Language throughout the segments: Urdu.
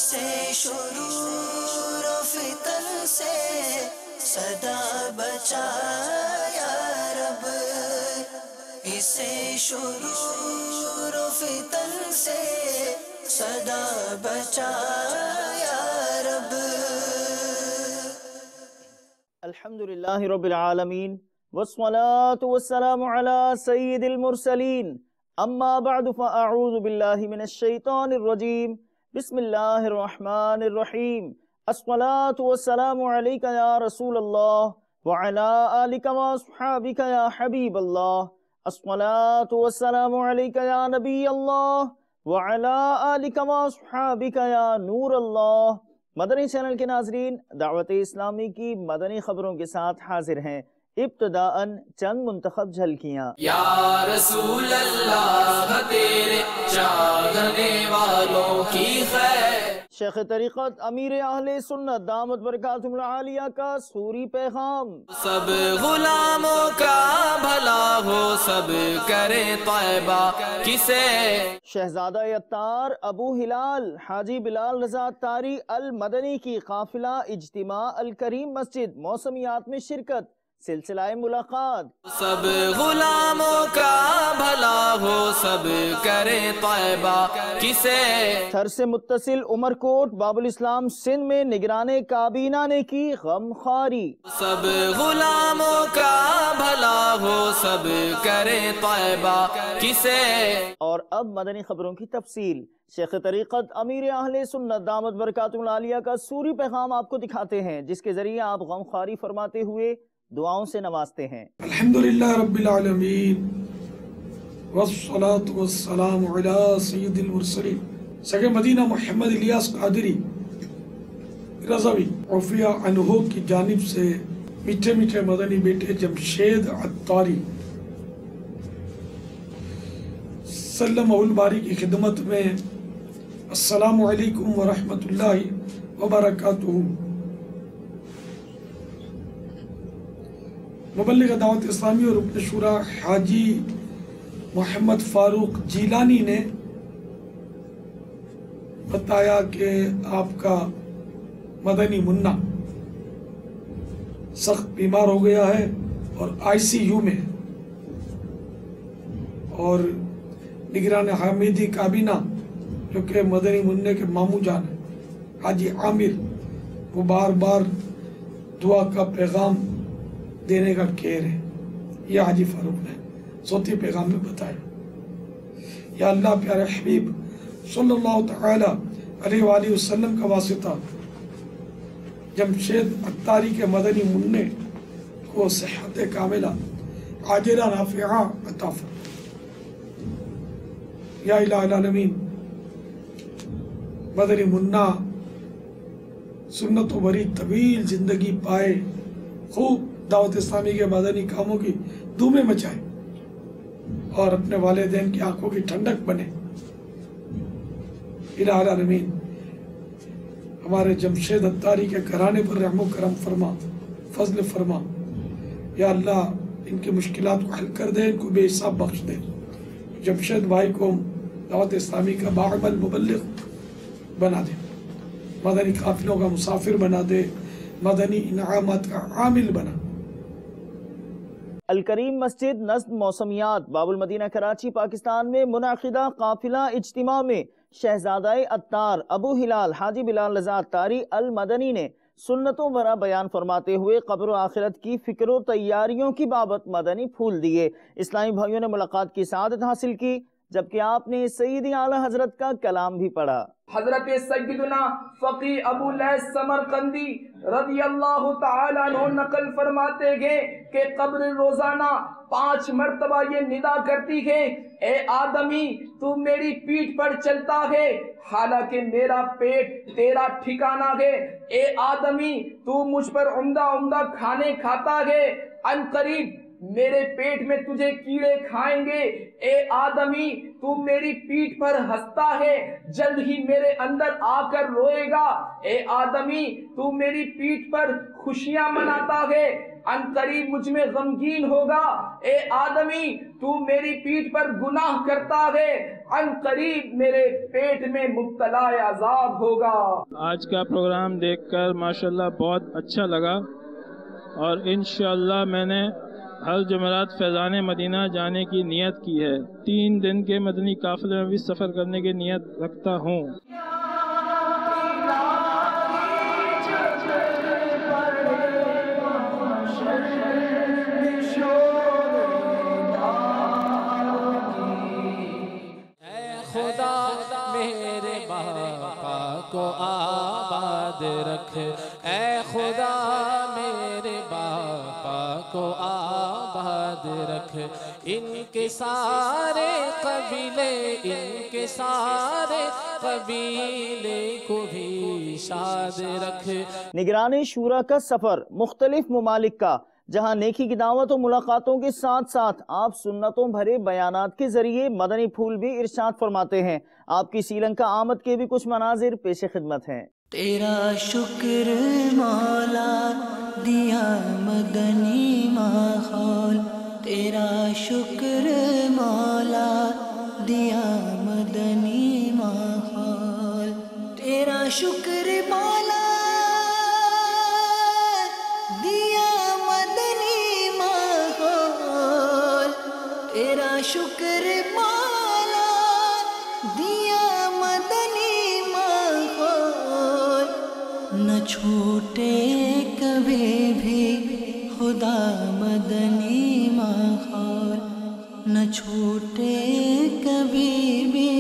اسے شرور و فتن سے صدا بچا یا رب، اسے شرور و فتن سے صدا بچا یا رب۔ الحمدللہ رب العالمین والصلاة والسلام علی سید المرسلین، اما بعد فاعوذ باللہ من الشیطان الرجیم، بسم اللہ الرحمن الرحیم۔ الصلاة والسلام علیک یا رسول اللہ وعلی آلک واصحابک یا حبیب اللہ۔ الصلاة والسلام علیک یا نبی اللہ وعلی آلک واصحابک یا نور اللہ۔ مدنی چینل کے ناظرین، دعوت اسلامی کی مدنی خبروں کے ساتھ حاضر ہیں۔ ابتداءً چند منتخب جھلکیاں۔ یا رسول اللہ تیرے چاہنے والوں کی خیر، شیخ طریقت امیر اہل سنت دامت برکاتہم العالیہ کا سوری پیغام۔ سب غلاموں کا بھلا ہو، سب کرے طیبہ کسے۔ شہزادہ عطار ابو ہلال حاجی بلال رضا عطاری المدنی کی قافلہ اجتماع الکریم مسجد موسمیات میں شرکت، سلسلہ ملاقات۔ سب غلاموں کا بھلا ہو، سب کرے طیبہ کسے۔ تھر سے متصل عمر کوٹ باب الاسلام سندھ میں نگران کابینہ نے کی غمخواری۔ سب غلاموں کا بھلا ہو، سب کرے طیبہ کسے۔ اور اب مدنی خبروں کی تفصیل۔ شیخ طریقت امیر اہل سنت دامت برکاتہم العالیہ کا سوری پیغام آپ کو دکھاتے ہیں، جس کے ذریعے آپ غمخواری فرماتے ہوئے دعاؤں سے نوازتے ہیں۔ الحمدللہ رب العالمین والصلاة والسلام علی سید المرسلین سگے مدینہ محمد الیاس قادری رضوی عفیہ عنہ کی جانب سے میٹھے میٹھے مدنی بیٹے جمشید عطاری سلم الباری کی خدمت میں السلام علیکم ورحمۃ اللہ وبرکاتہ۔ مبلغ دعوت اسلامی اور رکن شورا حاجی محمد فاروق جیلانی نے بتایا کہ آپ کا مدنی منا سخت بیمار ہو گیا ہے اور آئی سی یو میں ہے، اور نگران حمیدی کابینہ جو کہ مدنی منع کے ماموں جان ہے حاجی عامر، وہ بار بار دعا کا پیغام دینے کا کہہ رہے ہیں۔ یہ حاجی فاروق نے صوتی پیغام میں بتایا۔ یا اللہ پیارے حبیب صلی اللہ تعالی علیہ وآلہ وسلم کا واسطہ جمشید عطاری کے مدنی منع کو صحت کاملہ عاجلہ نافعہ عطا فرما۔ یا الہ العالمین مدنی منع سنت و بری طویل زندگی پائے، خوب دعوت اسلامی کے مدنی کاموں کی دھومیں مچائے اور اپنے والدین کی آنکھوں کی ٹھنڈک بنے۔ الہ العالمین ہمارے جمشید عطاری کے گھرانے پر رحم و کرم فرما، فضل فرما۔ یا اللہ ان کی مشکلات کو حل کر دے، ان کو بے حساب بخش دے۔ جمشید بھائی کو دعوت اسلامی کا باعمل مبلغ بنا دے، مدنی قافلوں کا مسافر بنا دے، مدنی انعامات کا عامل بنا۔ الکریم مسجد نزد موسمیات باب المدینہ کراچی پاکستان میں منعقدہ قافلہ اجتماع میں شہزادہ عطار ابو ہلال حاجی بلال رضا عطاری المدنی نے سنتوں برا بیان فرماتے ہوئے قبر و آخرت کی فکر و تیاریوں کی بابت مدنی پھول دیے۔ اسلامی بھائیوں نے ملاقات کی سعادت حاصل کی، جبکہ آپ نے سیدی اعلیٰ حضرت کا کلام بھی پڑھا۔ حضرت سیدنا فقی ابو لیث سمرقندی رضی اللہ تعالی عنہ نقل فرماتے ہیں کہ قبر روزانہ 5 مرتبہ یہ ندا کرتی ہے، اے آدمی تو میری پیٹھ پر چلتا ہے حالانکہ میرا پیٹ تیرا ٹھکانہ ہے، اے آدمی تو مجھ پر عمدہ عمدہ کھانے کھاتا ہے، ان قریب میرے پیٹ میں تجھے کیڑے کھائیں گے، اے آدمی تو میری پیٹھ پر ہنستا ہے جلد ہی میرے اندر آ کر روئے گا، اے آدمی تو میری پیٹھ پر خوشیاں مناتا ہے، ان قریب مجھ میں غمگین ہوگا۔ اے آدمی تو میری پیٹھ پر گناہ کرتا ہے، ان قریب میرے پیٹ میں مبتلا عذاب ہوگا۔ آج کا پروگرام دیکھ کر ماشاءاللہ بہت اچھا لگا، اور انشاءاللہ میں نے ہر جمعرات فیضان مدینہ جانے کی نیت کی ہے۔ 3 دن کے مدنی قافلے میں بھی سفر کرنے کی نیت رکھتا ہوں۔ خدا میرے باپا کو آباد رکھ، اے خدا میرے باپا کو آباد رکھ، ان کے سارے قبیلے، ان کے سارے قبیلے کو بھی شاد رکھ۔ نگران شورا کا سفر مختلف ممالک کا، جہاں نیکی کی دعوت و ملاقاتوں کے ساتھ ساتھ آپ سنتوں بھرے بیانات کے ذریعے مدنی پھول بھی ارشاد فرماتے ہیں۔ آپ کی سری لنکا آمد کے بھی کچھ مناظر پیش خدمت ہیں۔ تیرا شکر مولا دیا مدنی ماحول، تیرا شکر مولا دیا مدنی ماحول، تیرا شکر مولا دیا مدنی ماحول، تیرا شکر مولا دیا مدنی ماحول، نہ چھوٹے کبھی بھی خدا مدنی ماحول، نہ چھوٹے کبھی بھی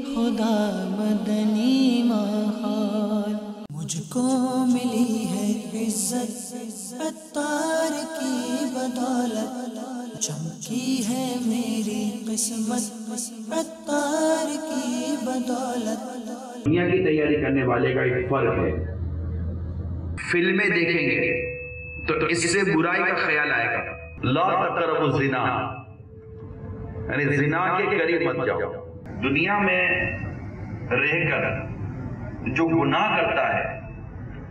خدا مدنی ماحول۔ مجھ کو ملی ہے عزت عطار کی بدولت، چمکی ہے میری قسمت عطار کی بدولت۔ دنیا کی تیاری کرنے والے کا ایک فرق ہے، فلمیں دیکھیں گے تو اس سے برائی کا خیال آئے گا، لا تقربوا الزنا، یعنی زنا کے قریب مت جاؤ۔ دنیا میں رہ کر جو گناہ کرتا ہے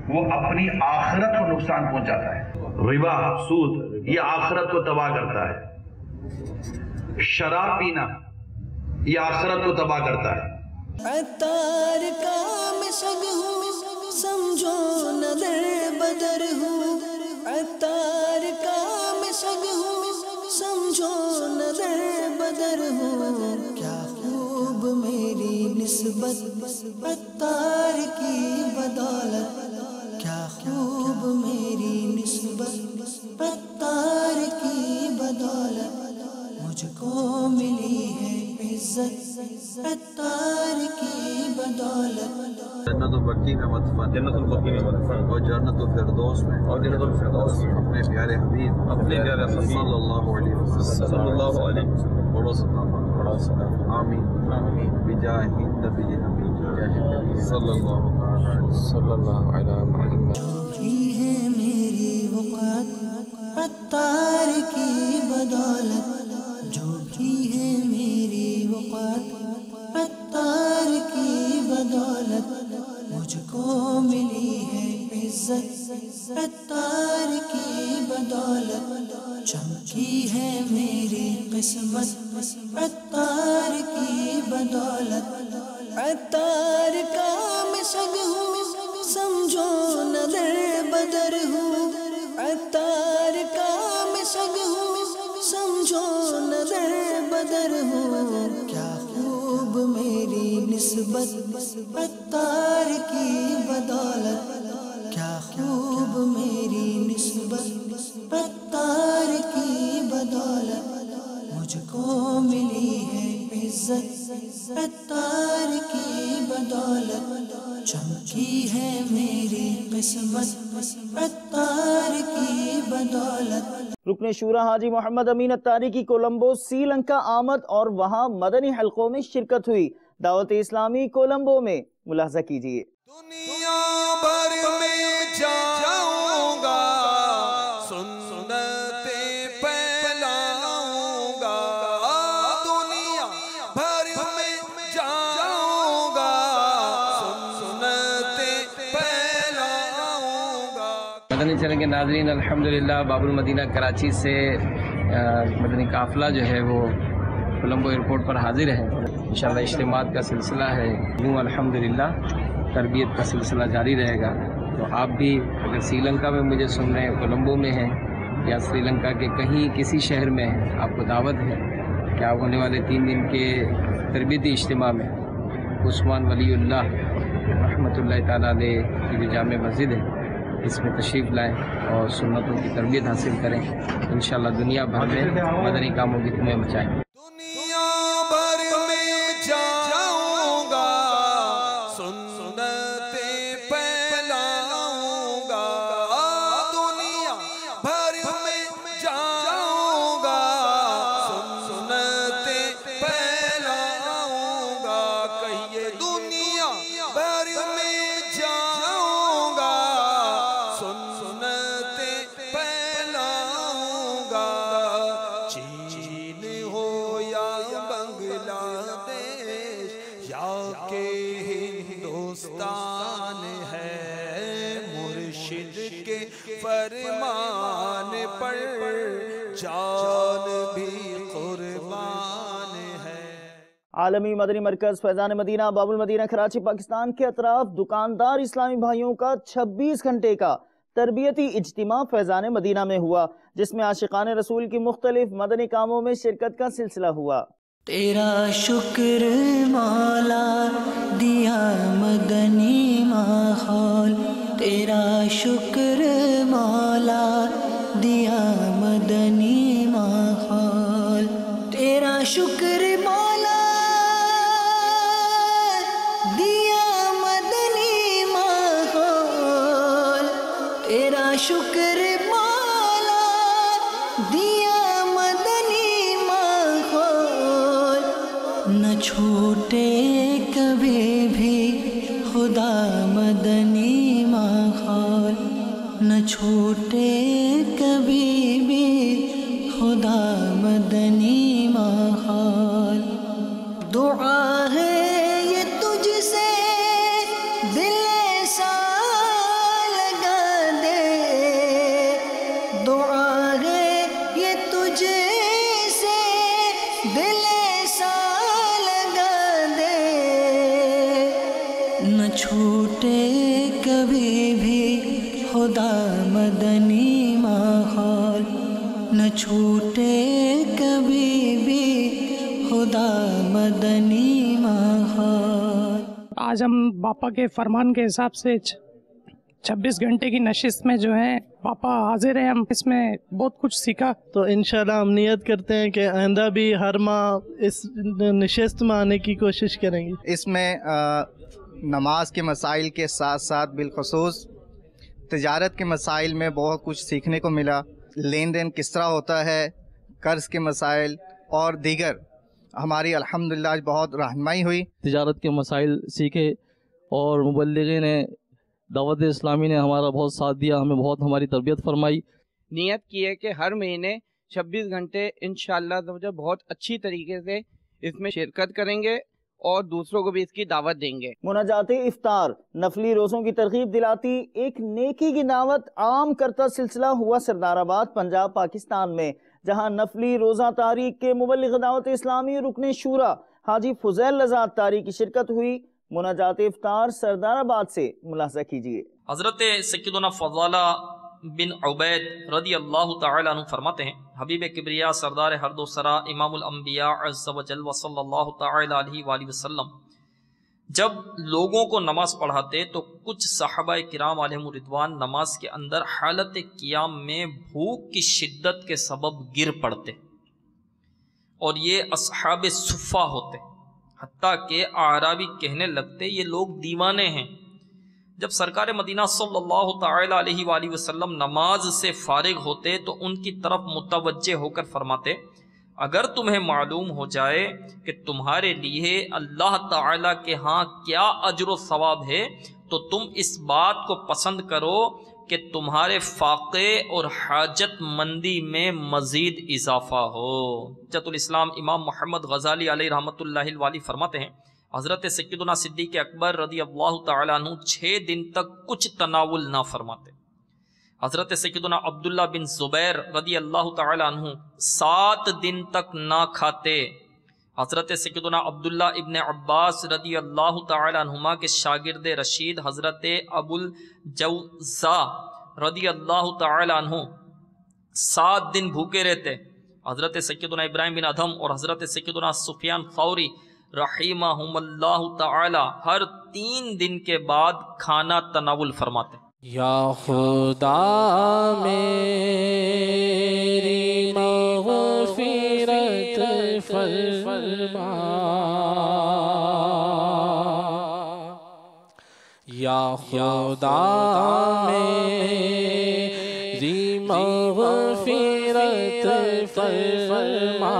وہ اپنی آخرت کو نقصان پہنچاتا ہے۔ ربا، سود، یہ آخرت کو تباہ کرتا ہے۔ شراب پینا یہ آخرت کو تباہ کرتا ہے۔ عطار کا میں سگ ہوں، سمجھو نہ در بدر ہوں، عطار کا میں سگ ہوں، سمجھو نہ در بدر ہوں، کیا خوب میری نسبت عطار کی بدولت، کیا خوب میری نسبت عطار کی بدولت، مجھ کو ملی ہے عزت عطار کی بدولت۔ جنت البقیع میں مدفن، جنت البقیع میں مدفن، اور جنت الفردوس میں، اور جنت الفردوس میں اپنے پیارے حبیب، اپنے پیارے حبیب صلی اللہ علیہ وسلم، صلی اللہ علیہ وسلم، بڑا صدقہ، آمین آمین، بجاہ نبی نبی صلی اللہ علیہ محمد۔ جو ہے میری وقت عطار کی بدولت، جو بھی ہے میری وقت عطار کی بدولت، مجھ کو ملی ہے عزت عطار کی بدولت، چمکی ہے میری قسمت عطار کی بدولت، عطار کا میں سگ ہوں، سمجھو نہ در بدر ہوں، عطار کا میں سگ ہوں، سمجھو نہ در بدر ہوں، کیا خوب میری نسبت عطار کی بدولت، کیا خوب میری نسبت عطار کی بدولت، مجھ کو ملی ہے عزت عطار کی بدولت، چمکی ہے میری قسمت عطار کی بدولت۔ رکن شورا حاجی محمد امین اتاری کی کولمبو سری لنکا آمد اور وہاں مدنی حلقوں میں شرکت ہوئی۔ دعوت اسلامی کولمبو میں ملاحظہ کیجیے۔ دنیا بھر میں جاؤں گا، سنتیں پھیلاؤں گا، دنیا بھر میں جاؤں گا، سنتیں پھیلاؤں گا۔ مدنی چینل کے ناظرین، الحمدللہ باب المدینہ کراچی سے مدنی قافلہ جو ہے وہ کولمبو ایئرپورٹ پر حاضر ہے. انشاءاللہ اجتماعات کا سلسلہ ہے، یوں الحمدللہ تربیت کا سلسلہ جاری رہے گا. تو آپ بھی اگر سری لنکا میں مجھے سن رہے ہیں، کولمبو میں ہیں یا سری لنکا کے کہیں کسی شہر میں ہیں، آپ کو دعوت ہے کہ آپ ہونے والے 3 دن کے تربیتی اجتماع میں عثمان ولی اللہ رحمۃ اللہ تعالیٰ علیہ کی جو جامع مسجد ہے اس میں تشریف لائیں اور سنتوں کی تربیت حاصل کریں. انشاءاللہ دنیا بھر میں مدنی کاموں کی دھوم مچائیں. دنیا بھر میں جاؤں گا، سنتیں پھیلاؤں گا. دنیا بھر میں جاؤں گا، سنتیں پھیلاؤں گا. کہیے دنیا بھر میں جاؤں گا، سنتیں پھیلاؤں گا. چین ہو یا بنگلہ دیش یا کہ ہندوستان ہے، مرشد کے فرمان پر جان بھی قربان ہے. عالمی مدنی مرکز فیضان مدینہ باب المدینہ کراچی پاکستان کے اطراف دکاندار اسلامی بھائیوں کا 26 گھنٹے کا تربیتی اجتماع فیضان مدینہ میں ہوا، جس میں عاشقان رسول کی مختلف مدنی کاموں میں شرکت کا سلسلہ ہوا. تیرا شکر مولا دیا مدنی ماحول، تیرا شکر مولا دیا مدنی ماحول، تیرا شکر مولا دیا مدنی ماحول، تیرا شکر مولا دیا مدنی ماحول. نہ چھوٹے کبھی بھی خدا مدنی ماحول، نہ چھوٹے کبھی بھی خدا مدنی ماحول. دعا ہے یہ تجھ سے دل سا لگا دے، دعا ہے یہ تجھ سے دل سا لگا دے. نہ چھوٹے کبھی بھی خدا مدنی ماحول، نہ چھوٹے کبھی بھی خدا مدنی ماحول. آج ہم باپا کے فرمان کے حساب سے 26 گھنٹے کی نشست میں جو ہے باپا حاضر ہیں. ہم اس میں بہت کچھ سیکھا. تو انشاءاللہ ہم نیت کرتے ہیں کہ آئندہ بھی ہر ماہ اس نشست میں آنے کی کوشش کریں گے. اس میں نماز کے مسائل کے ساتھ ساتھ بالخصوص تجارت کے مسائل میں بہت کچھ سیکھنے کو ملا. لین دین کس طرح ہوتا ہے، قرض کے مسائل اور دیگر ہماری الحمدللہ آج بہت رہنمائی ہوئی. تجارت کے مسائل سیکھے اور مبلغین دعوت اسلامی نے ہمارا بہت ساتھ دیا، ہمیں بہت ہماری تربیت فرمائی. نیت کی ہے کہ ہر مہینے 26 گھنٹے انشاءاللہ بہت اچھی طریقے سے اس میں شرکت کریں گے اور دوسروں کو بھی اس کی دعوت دیں گے. مناجات افطار نفلی روزوں کی ترغیب دلاتی ایک نیکی کی دعوت عام کرتا سلسلہ ہوا سردار آباد پنجاب پاکستان میں، جہاں نفلی روزہ تاریخ کے مبلغ دعوت اسلامی رکن شورا حاجی فضیل لذات تاری کی شرکت ہوئی. مناجات افطار سردار آباد سے ملاحظہ کیجیے. حضرت سیدنا فضالہ بن عبید رضی اللہ تعالی عنہ فرماتے ہیں، حبیب کبریا سردار ہر دو سرا امام الانبیاء عز و جل و صلی اللہ تعالی علیہ وآلہ وسلم جب لوگوں کو نماز پڑھاتے تو کچھ صحابہ کرام علیہم رضوان نماز کے اندر حالت قیام میں بھوک کی شدت کے سبب گر پڑتے، اور یہ اصحاب صفہ ہوتے، حتیٰ کہ اعرابی کہنے لگتے یہ لوگ دیوانے ہیں. جب سرکار مدینہ صلی اللہ تعالی علیہ وآلہ وسلم نماز سے فارغ ہوتے تو ان کی طرف متوجہ ہو کر فرماتے، اگر تمہیں معلوم ہو جائے کہ تمہارے لیے اللہ تعالیٰ کے ہاں کیا اجر و ثواب ہے تو تم اس بات کو پسند کرو کہ تمہارے فاقے اور حاجت مندی میں مزید اضافہ ہو. حجۃ الاسلام امام محمد غزالی علیہ رحمۃ اللہ الوالی فرماتے ہیں، حضرت سیدنا صدیق اکبر رضی اللہ تعالیٰ عنہ 6 دن تک کچھ تناول نہ فرماتے. حضرت سیدنا عبداللہ بن زبیر رضی اللہ تعالی عنہ 7 دن تک نہ کھاتے۔ حضرت سیدنا عبداللہ ابن عباس رضی اللہ تعالی عنہما کے شاگرد رشید حضرت ابو الجوزا رضی اللہ تعالی عنہ 7 دن بھوکے رہتے۔ حضرت سیدنا ابراہیم بن ادھم اور حضرت سیدنا سفیان ثوری رحمہم اللہ تعالی ہر 3 دن کے بعد کھانا تناول فرماتے۔ یا خدا میری مغفرت فرما، یا خدا میری مغفرت فرما،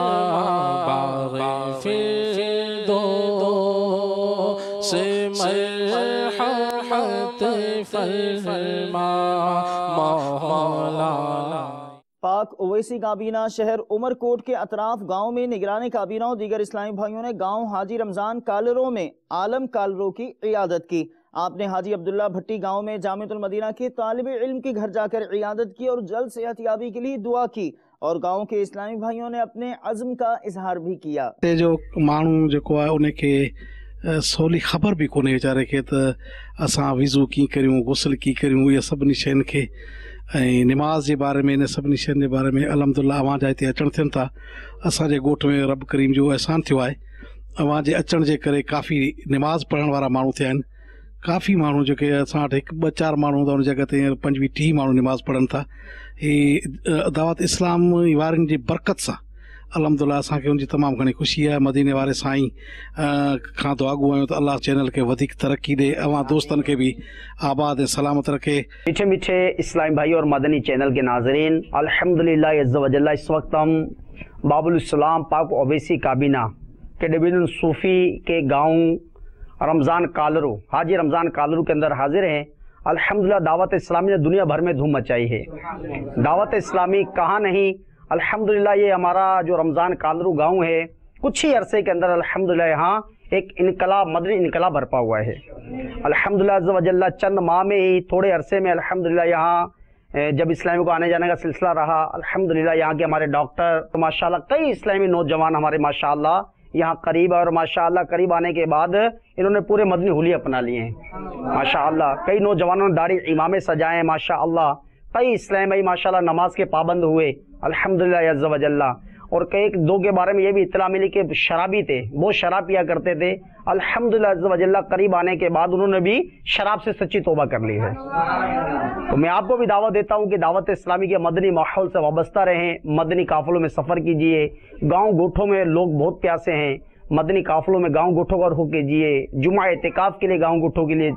باغ فردوس مرحمت فرما مولا۔ پاک اویسی کابینہ شہر عمر کوٹ کے اطراف گاؤں میں نگران کابینہ اور دیگر اسلامی بھائیوں نے گاؤں حاجی رمضان کالرو میں عالم کالرو کی عیادت کی۔ آپ نے حاجی عبداللہ بھٹی گاؤں میں جامعۃ المدینہ کے طالب علم کے گھر جا کر عیادت کی اور جلد صحت یابی کے لیے دعا کی، اور گاؤں کے اسلامی بھائیوں نے اپنے عزم کا اظہار بھی کیا۔ جو مانو جو ہے ان کے سولی خبر بھی کونے ویچارے کے تو اساں وضو کی کریوں، غسل کی کریوں، یہ سب شین کے نماز کے بارے میں ان سب شین کے بارے میں الحمدللہ اوہاں جا ہتے اچن تھن تھا۔ اساں گوٹھ میں رب کریم جو احسان تھو ہے، اوہاں جے اچن جے کرے کافی نماز پڑھن والا مانو تھیا ہیں، کافی مانو جو کہ اساں وٹ 2-4 مانو ان جگہ تے 25-30 مانو نماز پڑھن تھا۔ دعوت اسلام وارن جی برکت سا الحمدللہ اساں کے ان جی تمام گھنی خوشی ہے۔ مدینے والے سائیں کھان تو آگو آئیں تو اللہ چینل کے ودیک ترقی دے، اوہاں دوستن کے بھی آباد سلامت رکھے۔ میٹھے میٹھے اسلام بھائی اور مدنی چینل کے ناظرین، الحمدللہ عز و جل اس وقت ہم باب الاسلام پاک اویسی کابینہ کے ڈویژن صوفی کے گاؤں رمضان کالرو، حاجی رمضان کالرو کے اندر حاضر ہیں۔ الحمدللہ دعوت اسلامی نے دنیا بھر میں دھوم مچائی ہے۔ دعوت اسلامی کہاں نہیں، الحمدللہ یہ ہمارا جو رمضان کالرو گاؤں ہے کچھ ہی عرصے کے اندر الحمدللہ یہاں ایک انقلاب، مدنی انقلاب برپا ہوا ہے۔ الحمدللہ عز و جل چند ماہ میں ہی، تھوڑے عرصے میں الحمدللہ یہاں جب اسلامی کو آنے جانے کا سلسلہ رہا، الحمدللہ یہاں کے ہمارے ڈاکٹر ماشاءاللہ کئی اسلامی نوجوان ہمارے ماشاءاللہ یہاں قریب، اور ماشاءاللہ قریب آنے کے بعد انہوں نے پورے مدنی حلیے اپنا لیے ہیں ماشاءاللہ۔ کئی نوجوانوں نے داڑھی امامے سجائے ہیں ماشاءاللہ، کئی اسلام بھائی ماشاءاللہ نماز کے پابند ہوئے الحمدللہ عز و جل۔ اور کئی دو کے بارے میں یہ بھی اطلاع ملی کہ شرابی تھے، وہ شراب پیا کرتے تھے، الحمدللہ عز و جل قریب آنے کے بعد انہوں نے بھی شراب سے سچی توبہ کر لی ہے۔ تو میں آپ کو بھی دعوت دیتا ہوں کہ دعوت اسلامی کے مدنی ماحول سے وابستہ رہیں، مدنی قافلوں میں سفر کیجئے، گاؤں گوٹھوں میں لوگ بہت پیاسے ہیں، مدنی قافلوں میں گاؤں گوٹھوں کا رخ کیجئے، جمعہ اعتکاف کے لیے گاؤں گوٹھوں کے لیے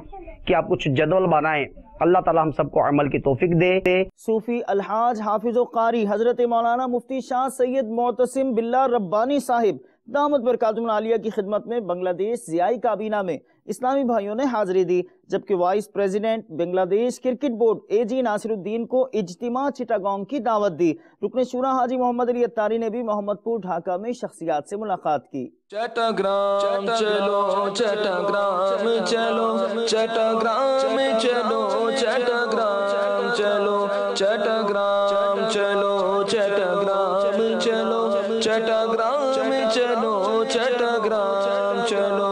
کہ آپ کچھ جدول بنائیں۔ اللہ تعالی ہم سب کو عمل کی توفیق دے۔ صوفی الحاج حافظ و قاری حضرت مولانا مفتی شاہ سید معتصم باللہ ربانی صاحب دامت برکاتہم العالیہ کی خدمت میں بنگلہ دیش ضیائی کابینہ میں اسلامی بھائیوں نے حاضری دی، جبکہ وائس پریزیڈنٹ بنگلہ دیش کرکٹ بورڈ اے جی ناصر الدین کو اجتماع چٹاگانگ کی دعوت دی۔ رکن شورا حاجی محمد علی اتاری نے بھی محمد پور ڈھاکہ میں شخصیات سے ملاقات کی۔ چٹاگرام چلو، چٹاگرام چلو، چٹاگرام چلو، چٹاگرام چلو، چٹاگرام چلو، چٹاگرام چلو، چٹاگرام چلو، چٹاگرام چلو۔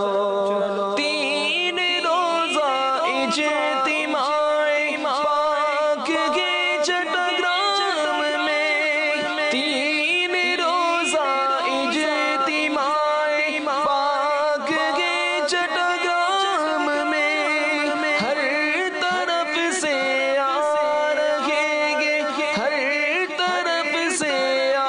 3 روزہ اجتماع پاک کے چٹاگرام میں، 3 روزہ اجتماع پاک کے چٹاگرام میں، ہر طرف سے آ رہے گے، ہر طرف سے آ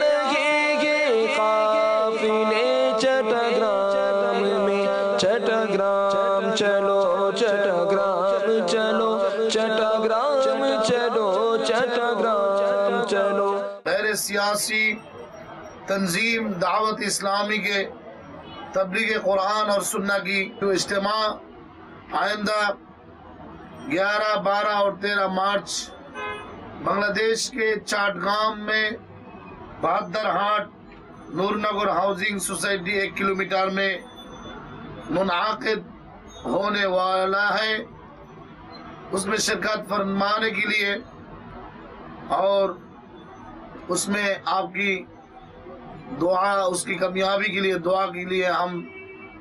رہے گے قافلے چٹاگرام میں۔ چٹاگرام چلو، چٹاگرام چلو، چٹاگرام چلو، چٹاگرام چلو۔ غیر سیاسی تنظیم دعوت اسلامی کے تبلیغ قرآن اور سنت کی جو اجتماع آئندہ 11، 12 اور 13 مارچ بنگلہ دیش کے چاٹگام میں بہادر hot Noor Nagar housing society 1 kilometre میں منعقد ہونے والا ہے، اس میں شرکت فرمانے کے لیے اور اس میں آپ کی دعا، اس کی کامیابی کے لیے دعا کے لیے ہم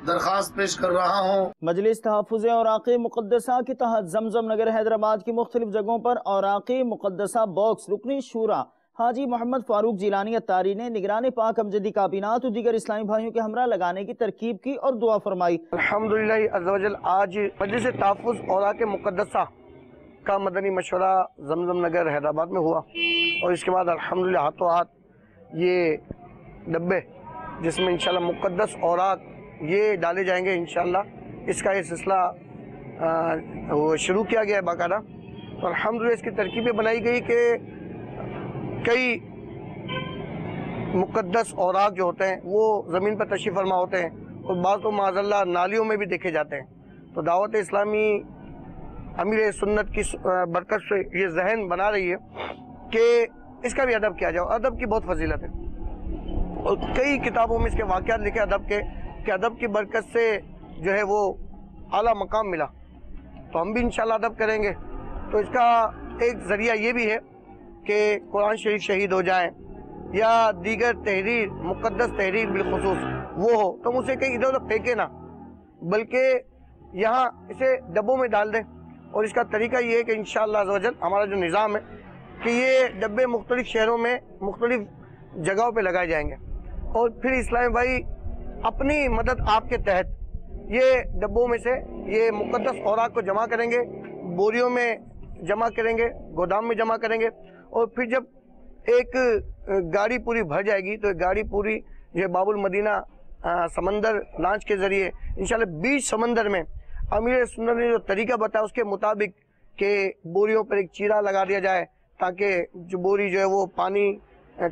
درخواست پیش کر رہا ہوں۔ مجلس تحفظ اوراق مقدسہ کے تحت زمزم نگر حیدرآباد کی مختلف جگہوں پر اوراق مقدسہ باکس رکن شورا حاجی محمد فاروق جیلانی اتاری نے نگران پاک امجدی کابینات اور دیگر اسلامی بھائیوں کے ہمراہ لگانے کی ترکیب کی اور دعا فرمائی۔ الحمدللہ عز و جل آج مجلس تحفظ اوراق مقدسہ کا مدنی مشورہ زمزم نگر حیدرآباد میں ہوا، اور اس کے بعد الحمدللہ ہاتھوں ہاتھ یہ ڈبے جس میں انشاءاللہ مقدس اوراق یہ ڈالے جائیں گے انشاءاللہ، اس کا یہ سلسلہ وہ شروع کیا گیا ہے باقاعدہ۔ تو الحمدللہ اس کی ترکیبیں بنائی گئی کہ کئی مقدس اوراق جو ہوتے ہیں وہ زمین پر تشریف فرما ہوتے ہیں، اور بعض تو معاذ اللہ نالیوں میں بھی دیکھے جاتے ہیں۔ تو دعوت اسلامی امیر سنت کی برکت سے یہ ذہن بنا رہی ہے کہ اس کا بھی ادب کیا جائے، ادب کی بہت فضیلت ہے، اور کئی کتابوں میں اس کے واقعات لکھے ادب کے کہ ادب کی برکت سے جو ہے وہ اعلیٰ مقام ملا۔ تو ہم بھی انشاءاللہ ادب کریں گے۔ تو اس کا ایک ذریعہ یہ بھی ہے کہ قرآن شریف شہید ہو جائیں یا دیگر تحریر، مقدس تحریر بالخصوص وہ ہو تو ہم اسے کہیں ادھر ادھر پھینکے نہ، بلکہ یہاں اسے ڈبوں میں ڈال دیں۔ اور اس کا طریقہ یہ ہے کہ انشاءاللہ عز و جل ہمارا جو نظام ہے کہ یہ ڈبے مختلف شہروں میں مختلف جگہوں پہ لگائے جائیں گے، اور پھر اسلامی بھائی اپنی مدد آپ کے تحت یہ ڈبوں میں سے یہ مقدس اوراق کو جمع کریں گے، بوریوں میں جمع کریں گے، گودام میں جمع کریں گے، اور پھر جب ایک گاڑی پوری بھر جائے گی تو ایک گاڑی پوری جو ہے باب المدینہ سمندر لانچ کے ذریعے انشاءاللہ بیچ سمندر میں امیر سنت نے جو طریقہ بتایا اس کے مطابق کہ بوریوں پر ایک چیرا لگا دیا جائے تاکہ جو بوری جو ہے وہ پانی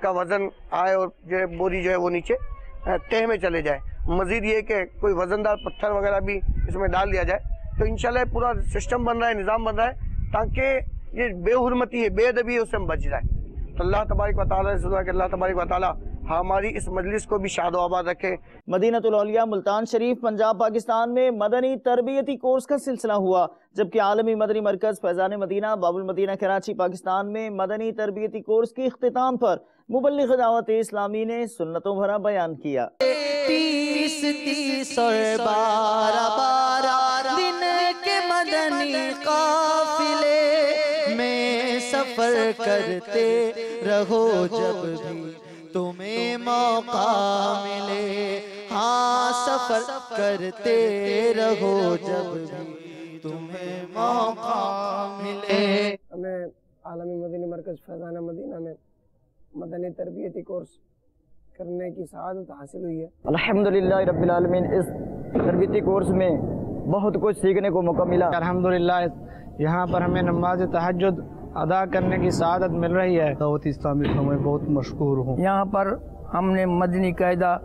کا وزن آئے اور جو ہے بوری جو ہے وہ نیچے تہ میں چلے جائے۔ مزید یہ کہ کوئی وزندار پتھر وغیرہ بھی اس میں ڈال دیا جائے۔ تو انشاءاللہ پورا سسٹم بن رہا ہے، نظام بن رہا ہے تاکہ یہ بے حرمتی ہے، بے ادبی ہے، اس سے ہم بچ جائیں۔ تو اللہ تبارک و تعالیٰ سے دعا کہ اللہ تبارک و تعالیٰ ہماری اس مجلس کو بھی شاد و آباد رکھے۔ مدینہ الاولیاء ملتان شریف پنجاب پاکستان میں مدنی تربیتی کورس کا سلسلہ ہوا، جبکہ عالمی مدنی مرکز فیضان مدینہ باب المدینہ کراچی پاکستان میں مدنی تربیتی کورس کی اختتام پر مبلغ دعوت اسلامی نے سنتوں بھرا بیان کیا۔ 30 اور 12 دن کے مدنی قافلے میں سفر کرتے رہو جب بھی تمہیں موقع ملے، ہاں سفر کرتے رہو جب بھی تمہیں موقع ملے۔ ہمیں عالمی مدنی مرکز فیضان مدینہ میں مدنی تربیتی کورس کرنے کی سعادت حاصل ہوئی ہے۔ الحمدللہ رب العالمین، اس تربیتی کورس میں بہت کچھ سیکھنے کو موقع ملا۔ الحمدللہ یہاں پر ہمیں نماز تہجد ادا کرنے کی سعادت مل رہی ہے۔ دعوت اسلامی کو میں بہت مشکور ہوں۔ یہاں پر ہم نے مدنی قاعدہ،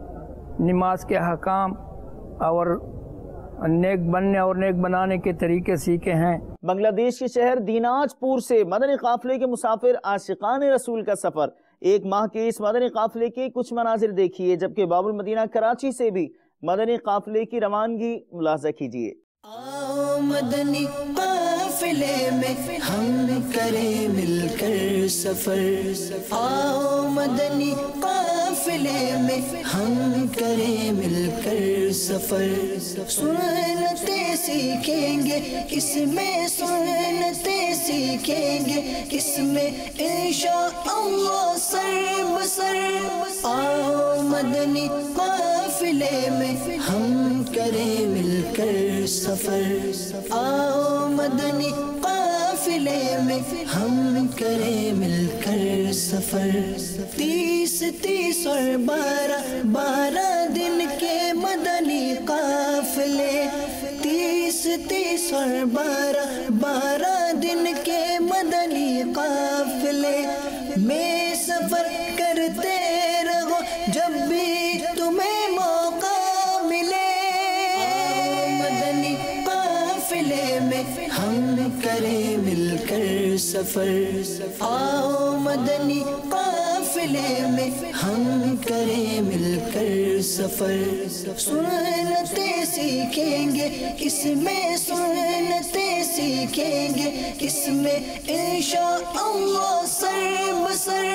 نماز کے حکام اور نیک بننے اور نیک بنانے کے طریقے سیکھے ہیں۔ بنگلہ دیش کے شہر دیناج پور سے مدنی قافلے کے مسافر عاشقان رسول کا سفر، ایک ماہ کے اس مدنی قافلے کے کچھ مناظر دیکھیے، جبکہ باب المدینہ کراچی سے بھی مدنی قافلے کی روانگی ملاحظہ کیجیے۔ آؤ مدنی قافلے میں ہم کریں مل کر سفر، آؤ مدنی قافلے میں ہم کریں مل کر سفر، سنتیں سیکھیں گے کس میں، سنتیں سیکھیں گے کس میں، انشاءاللہ سر بسر۔ آؤ مدنی قافلے میں ہم کریں مل کر سفر، آؤ مدنی قافلے میں ہم کریں مل کر سفر۔ 30 اور 12 دن کے مدنی قافلے، 30 اور 12 دن کے مدنی قافلے میں سفر کرتے رہو جب بھی تمہیں موقع ملے۔ مدنی قافلے میں ہم کریں مل کر سفر، آؤ مدنی قافلے میں ہم کریں مل کر سفر سنتیں سیکھیں گے کس میں سنتیں سیکھیں گے کس میں انشاءاللہ سر بسر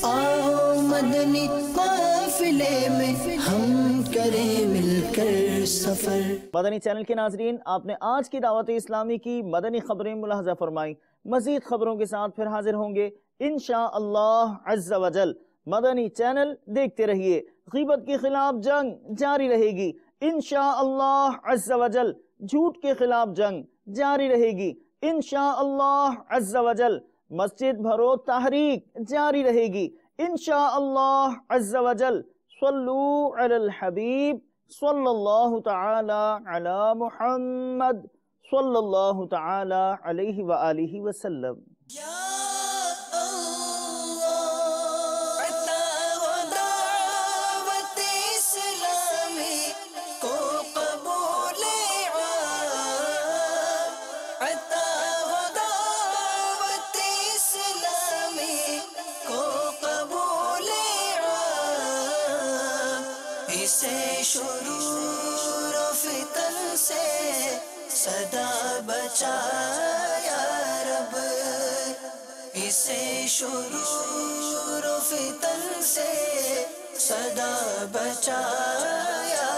آؤ مدنی قافلے میں ہم کریں مل کر سفر۔ مدنی چینل کے ناظرین، آپ نے آج کی دعوت اسلامی کی مدنی خبریں ملاحظہ فرمائی۔ مزید خبروں کے ساتھ پھر حاضر ہوں گے انشاءاللہ عز و جل۔ مدنی چینل دیکھتے رہیے، غیبت کے خلاف جنگ جاری رہے گی انشاءاللہ عز و جل، جھوٹ کے خلاف جنگ جاری رہے گی انشاءاللہ عز و جل، مسجد بھرو تحریک جاری رہے گی انشاءاللہ عز و جل۔ صلو علی الحبیب صلی اللہ تعالی علی محمد صلی اللہ تعالی علیہ وآلہ وسلم۔ شرور و فتن سے صدا بچا یا رب، اسے شرور و فتن سے صدا بچا یا